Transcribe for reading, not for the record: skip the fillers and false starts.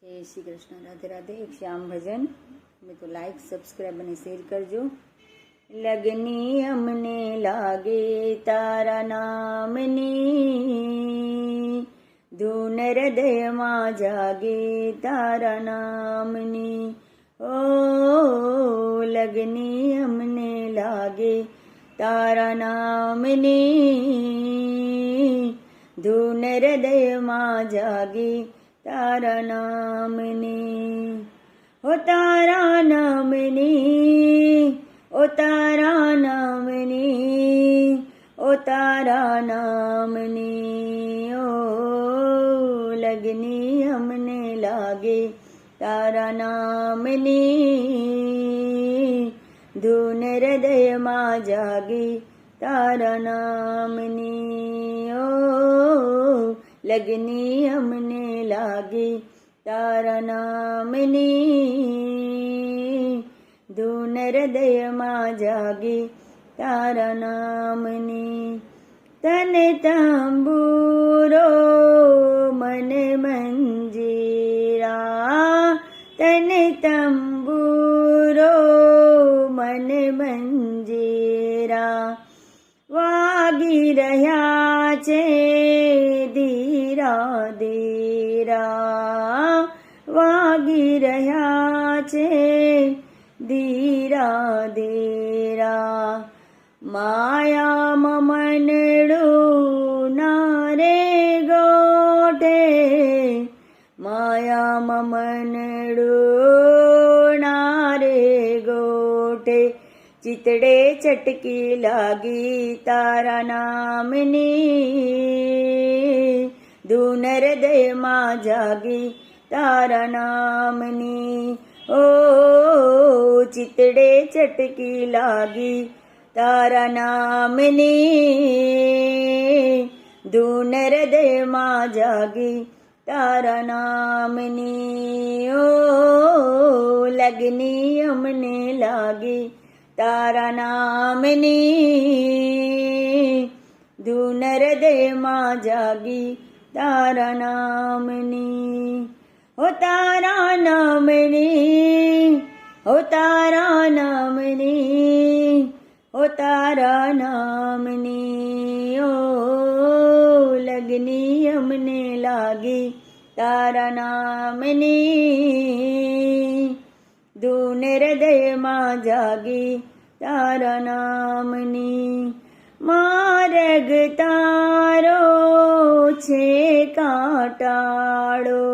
जय श्री कृष्ण। राधे राधे। एक श्याम भजन में तो लाइक सब्सक्राइब અને શેર કરજો। લગની અમને લાગે તારા નામની, ધૂન હૃદયમાં જાગે તારા નામની। ઓ લગની અમને લાગે તારા નામની, ધૂન હૃદયમાં જાગે તારા નામની। ઓ તારા નામની, ઓ તારા નામની, ઓ તારા નામની। ઓ લગની અમને લાગે તારા નામની, ધૂન હૃદયમાં જાગે તારા નામની। ઓ લગની અમને લાગે તારા નામની, ધૂન હૃદયમાં જાગે તારા નામની। તને તંબુરો મને મંજીરા, તને તંબુરો મને મંજીરા, વાગી રહ્યા છે ધીરા ધીરા, વાગી રહ્યા છે ધીરા ધીરા। માયામાં મનડું ના રે ગોઠે, માયામાં મનડું ના રે ગોઠે, ચિતડે ચટકી લાગી તારા નામની, ધૂન હૃદયમાં જાગી તારા નામની। ઓ ચિતડે ચટકી લાગી તારા નામની, ધૂન હૃદયમાં જાગી તારા નામની। ઓ લગની અમને લાગી તારા નામની, ધૂન હૃદયમાં જાગી તારા નામની। ઓ તારા નામની, ઓ તારા નામની, ઓ તારા નામની। ઓ લગની અમને લાગી તારા નામની, ધૂન હૃદયમાં જાગી તારા નામની। માર્ગ તારો છે કાંટાળો,